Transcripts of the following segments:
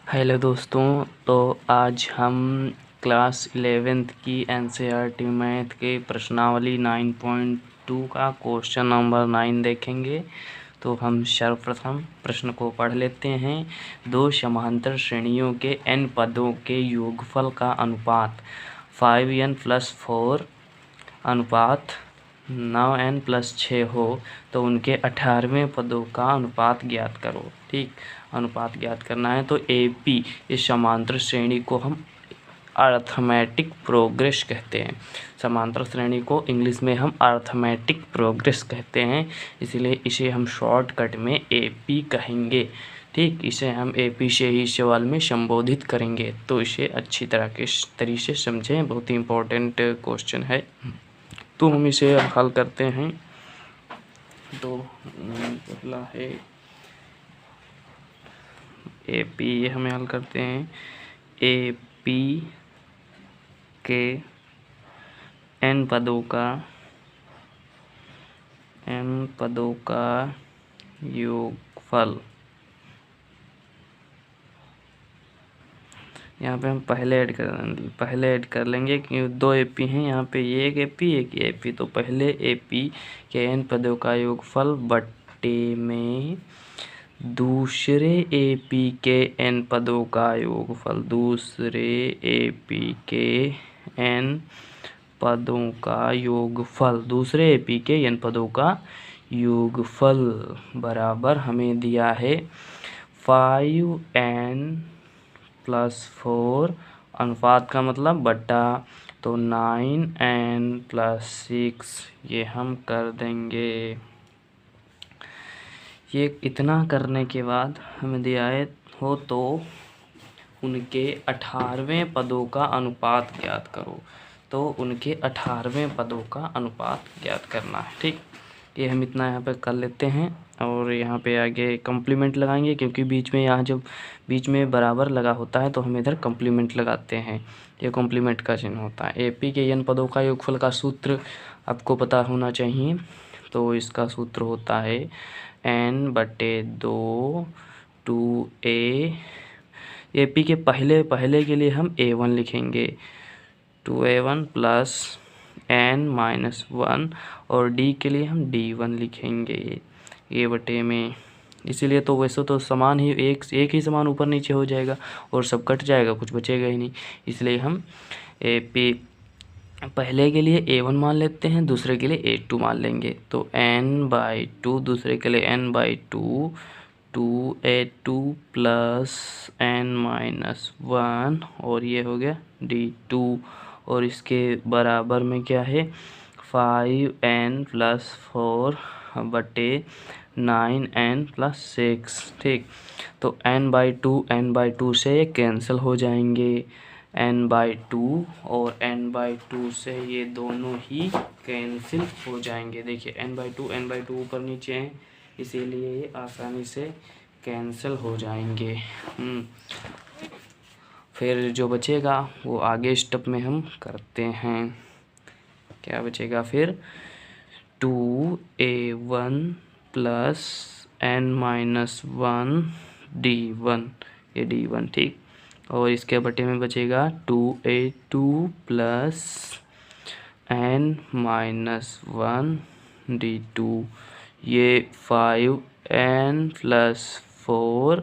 Hello दोस्तों। तो आज हम क्लास 11th की एनसीईआरटी मैथ के प्रश्नावली 9.2 का क्वेश्चन नंबर 9 देखेंगे। तो हम सर्वप्रथम प्रश्न को पढ़ लेते हैं। दो समांतर श्रेणियों के n पदों के योगफल का अनुपात 5n+4 अनुपात 9n+6 हो तो उनके 18वें पदों का अनुपात ज्ञात करो। ठीक, अनुपात ज्ञात करना है। तो AP इस समांतर श्रेणी को हम अर्थमेटिक प्रोग्रेस कहते हैं। समांतर श्रेणी को इंग्लिश में हम अर्थमेटिक प्रोग्रेस कहते हैं, इसलिए इसे हम शॉर्टकट में AP कहेंगे। ठीक, इसे हम AP से ही सवाल में संबोधित करेंगे, तो इसे अच्छी तरह के तरीके से समझें। बहुत ही इम्पोर्टेंट क्वेश्चन है, तो हम इसे हल करते हैं। तो पहला है AP, ये हमें हल करते हैं। AP के n पदों का योगफल, यहाँ पे हम पहले ऐड कर लेंगे क्योंकि दो AP हैं। यहाँ पे ये एक AP, तो पहले AP के n पदों का योगफल बट्टे में दूसरे AP के n पदों का योगफल, दूसरे AP के n पदों का योगफल, दूसरे AP के n पदों का योगफल बराबर हमें दिया है 5n+4 अनुपात का मतलब बट्टा, तो 9n+6 ये हम कर देंगे। ये इतना करने के बाद हमें दिया है हो तो उनके 18वें पदों का अनुपात ज्ञात करो। तो उनके 18वें पदों का अनुपात ज्ञात करना है। ठीक, ये हम इतना यहाँ पे कर लेते हैं और यहाँ पे आगे कम्प्लीमेंट लगाएंगे, क्योंकि बीच में यहाँ जब बीच में बराबर लगा होता है तो हम इधर कम्प्लीमेंट लगाते हैं। ये कम्प्लीमेंट का चिन्ह होता है। AP के n पदों का योगफल का सूत्र आपको पता होना चाहिए। तो इसका सूत्र होता है n/2 2a। AP के पहले के लिए हम A1 लिखेंगे, 2a1 + n-1, और D के लिए हम D1 लिखेंगे A/में में। इसीलिए तो वैसे तो समान ही एक ही समान ऊपर नीचे हो जाएगा और सब कट जाएगा, कुछ बचेगा ही नहीं। इसलिए हम AP पहले के लिए A1 मान लेते हैं, दूसरे के लिए A2 मान लेंगे। तो n/2, दूसरे के लिए n/2, 2a2 + n-1, और ये हो गया D2, और इसके बराबर में क्या है 5n+4 बटे 9n+6। ठीक, तो n/2 से कैंसिल हो जाएंगे, n/2 और n/2 से ये दोनों ही कैंसिल हो जाएंगे। देखिए n/2 ऊपर नीचे हैं, इसीलिए ये आसानी से कैंसिल हो जाएंगे। फिर जो बचेगा वो आगे स्टेप में हम करते हैं। क्या बचेगा फिर 2a1 + n-1 D1, ये D1। ठीक, और इसके बटे में बचेगा 2a2 + n-1 D2, ये 5n+4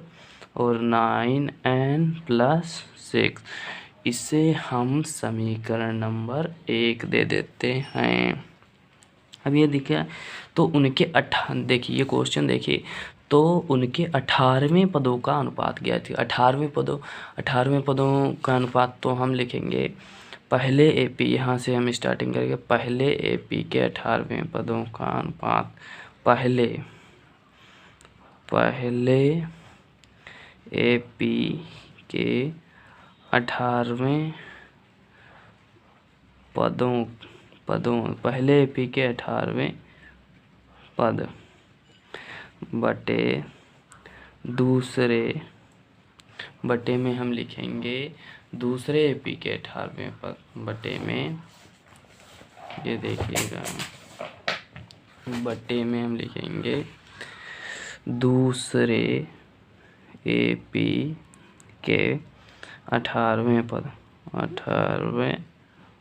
और 9n+6। इसे हम समीकरण नंबर 1 दे देते हैं। अब ये देखिए, तो उनके देखिए ये क्वेश्चन देखिए, तो उनके 18वें पदों का अनुपात क्या थी। 18वें पदों का अनुपात तो हम लिखेंगे पहले AP, यहाँ से हम स्टार्टिंग करेंगे। पहले AP के 18वें पदों का अनुपात, पहले AP के 18वें पदों पहले AP के 18वें पद बटे दूसरे बटे में हम लिखेंगे दूसरे AP के 18वें पद बटे में, ये देखिएगा बटे में हम लिखेंगे दूसरे AP के 18वें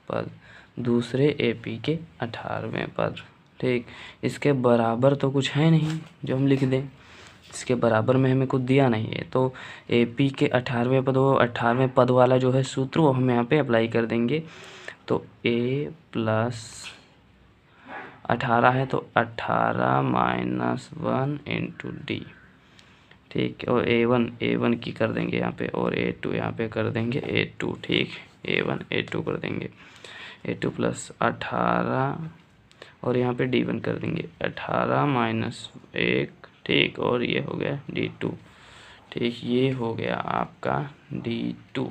पद दूसरे AP के 18वें पद। ठीक, इसके बराबर तो कुछ है नहीं जो हम लिख दें, इसके बराबर में हमें कुछ दिया नहीं है, तो AP के 18वें पद, वो 18वें पद वाला जो है सूत्र वो हम यहाँ पे अप्लाई कर देंगे। तो A प्लस 18 है तो 18 माइनस 1 इंटू D। ठीक, और A1 की कर देंगे यहाँ पे, और A2 यहाँ पे कर देंगे A2। ठीक, A1 A2 कर देंगे, A2 प्लस 18 और यहाँ पे D1 कर देंगे 18 माइनस 1। ठीक, और ये हो गया D2। ठीक, ये हो गया आपका D2,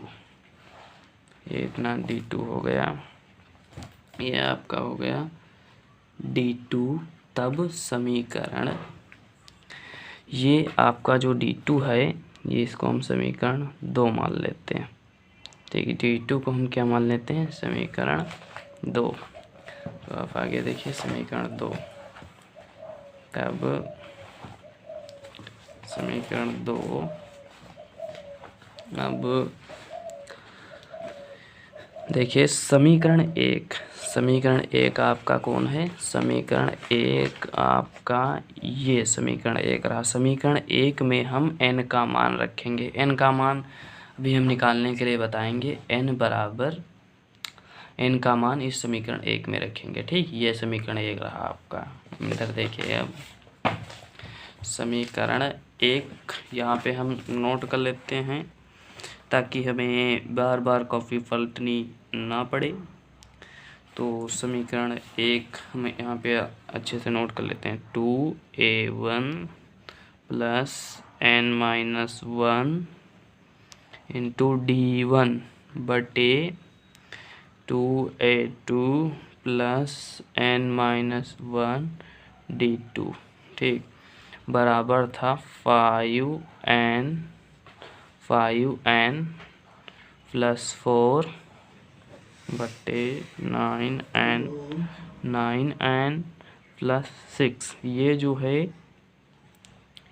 ये इतना D2 हो गया, ये आपका हो गया D2। तब समीकरण, ये आपका जो D2 है, ये इसको हम समीकरण 2 मान लेते हैं। ठीक है, D2 को हम क्या मान लेते हैं, समीकरण 2। तो आप आगे देखिए समीकरण 2, तब समीकरण 2, अब देखिए समीकरण 1 आपका कौन है, समीकरण 1 आपका ये समीकरण 1 रहा। समीकरण 1 में हम n का मान रखेंगे, n का मान अभी हम निकालने के लिए बताएंगे। n बराबर, n का मान इस समीकरण 1 में रखेंगे। ठीक, ये समीकरण 1 रहा आपका। इधर देखिए, अब समीकरण 1 यहाँ पे हम नोट कर लेते हैं ताकि हमें बार बार कॉपी पलटनी ना पड़े। तो समीकरण 1 हमें यहाँ पे अच्छे से नोट कर लेते हैं। 2A1 plus n-1 into D1 बटे 2A2 प्लस n-1 D2। ठीक, बराबर था 5n प्लस 4 बटे 9n प्लस 6। ये जो है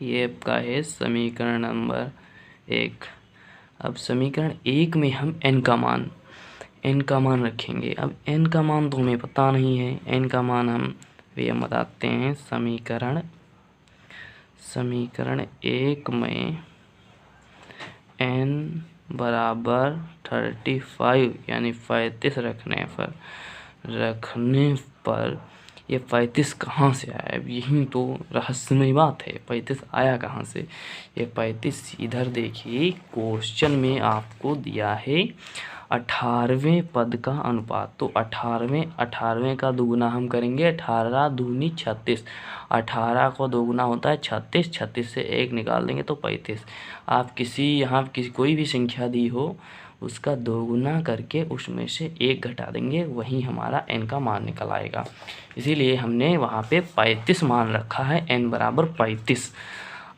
ये आपका है समीकरण नंबर 1। अब समीकरण 1 में हम n का मान रखेंगे। अब n का मान तो हमें पता नहीं है, n का मान हम बताते हैं। समीकरण 1 में n बराबर 35 यानी 35 रखने पर ये 35 कहाँ से आया, अब यही तो रहस्यमय बात है। 35 आया कहाँ से, ये 35 इधर देखिए क्वेश्चन में आपको दिया है 18वें पद का अनुपात। तो 18वें का दुगुना हम करेंगे, 18 दूनी 36, 18 को दोगुना होता है 36, 36 से 1 निकाल देंगे तो 35। आप कोई भी संख्या दी हो उसका दोगुना करके उसमें से 1 घटा देंगे, वही हमारा n का मान निकल आएगा। इसीलिए हमने वहाँ पे 35 मान रखा है, n बराबर 35।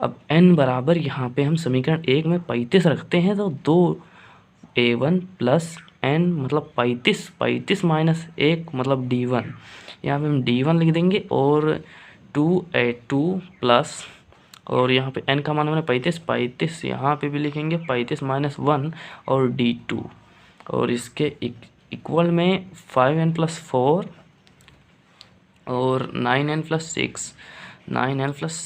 अब n बराबर यहाँ पे हम समीकरण 1 में 35 रखते हैं तो 2A1 प्लस n मतलब 35 माइनस 1 मतलब D1। यहाँ पे हम D1 लिख देंगे और 2A2 प्लस, और यहाँ पे n का मान हमने 35 यहाँ पे भी लिखेंगे 35 माइनस 1 और D2, और इसके इक्वल में 5n प्लस 4 और 9n प्लस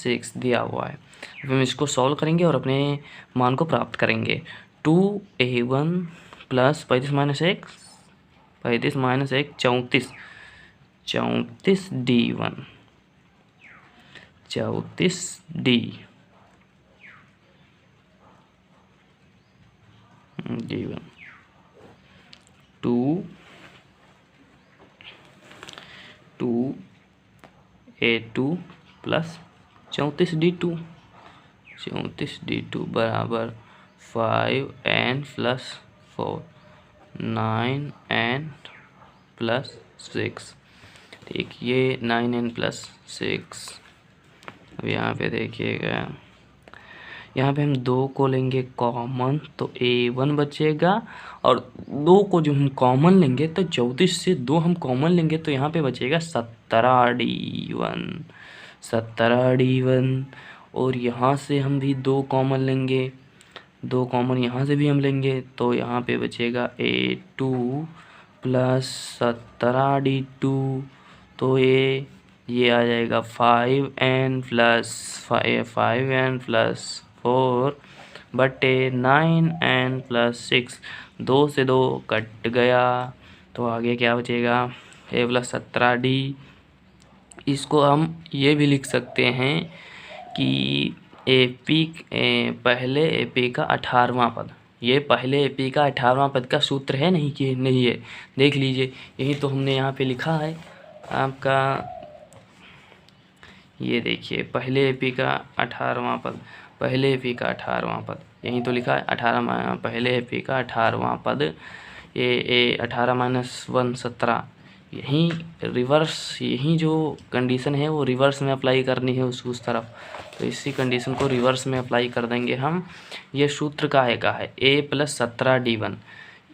6 दिया हुआ है। अब हम इसको सॉल्व करेंगे और अपने मान को प्राप्त करेंगे। 2A1 plus 35 minus 1 34 D1 D1 2A2 plus 34 D2 बराबर 5n प्लस 4 9n प्लस 6। ठीक, ये 9n प्लस 6। अब यहाँ पे देखिएगा, यहाँ पे हम 2 को लेंगे कॉमन तो A1 बचेगा, और 2 को जो हम कॉमन लेंगे तो 34 से 2 हम कॉमन लेंगे तो यहाँ पे बचेगा 17 D1। और यहाँ से हम भी 2 कॉमन लेंगे 2 कॉमन यहाँ से भी हम लेंगे तो यहाँ पे बचेगा A2 प्लस 17D2, तो ये आ जाएगा 5n प्लस 4 बटे 9n प्लस 6। 2 से 2 कट गया तो आगे क्या बचेगा a प्लस 17d। इसको हम ये भी लिख सकते हैं कि पहले एपी का 18वां पद, ये पहले एपी का 18वां पद का सूत्र है नहीं कि नहीं है, देख लीजिए यही तो हमने यहाँ पे लिखा है आपका, ये देखिए पहले एपी का 18वां पद, पहले एपी का 18वां पद यहीं तो लिखा है 18 पहले एपी का 18वां पद, ये 18 माइनस 1 17, यहीं रिवर्स, यहीं जो कंडीशन है वो रिवर्स में अप्लाई करनी है उस तरफ, तो इसी कंडीशन को रिवर्स में अप्लाई कर देंगे हम। ये सूत्र काहे का है a plus 17d1,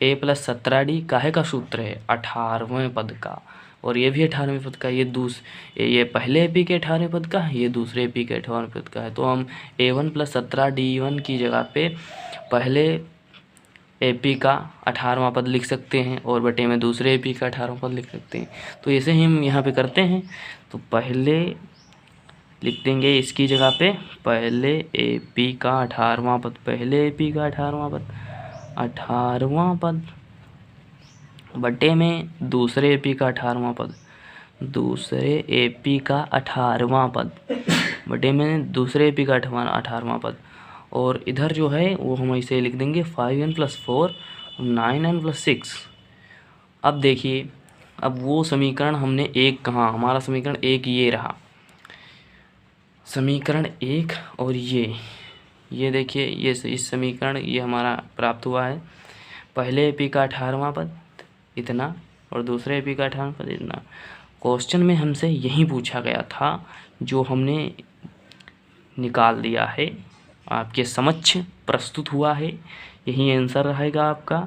a plus 17d काहे का सूत्र है 18वें पद का, और ये भी 18वें पद का, ये पहले एपी के 18वें पद का है, ये दूसरे एपी के 18वें पद का है, तो हम a1 प्लस 17d1 की जगह पे पहले एपी का 18वां पद लिख सकते हैं और बटे में दूसरे एपी का 18वां पद लिख सकते हैं। तो ऐसे ही हम यहाँ पे करते हैं, तो पहले लिख देंगे इसकी जगह पे पहले एपी का 18वां पद, पहले एपी का 18वां पद, 18वां पद बटे में दूसरे एपी का 18वां पद, दूसरे एपी का 18वां पद बटे में दूसरे एपी का 18वां पद, और इधर जो है वो हम इसे लिख देंगे 5n प्लस 4 9n प्लस 6। अब देखिए, अब वो समीकरण हमने एक कहाँ, हमारा समीकरण एक ये रहा, समीकरण एक, और ये देखिए ये इस समीकरण ये हमारा प्राप्त हुआ है, पहले एपी का 18वां पद इतना और दूसरे एपी का 18वां पद इतना। क्वेश्चन में हमसे यही पूछा गया था जो हमने निकाल दिया है, आपके समक्ष प्रस्तुत हुआ है, यही आंसर रहेगा आपका।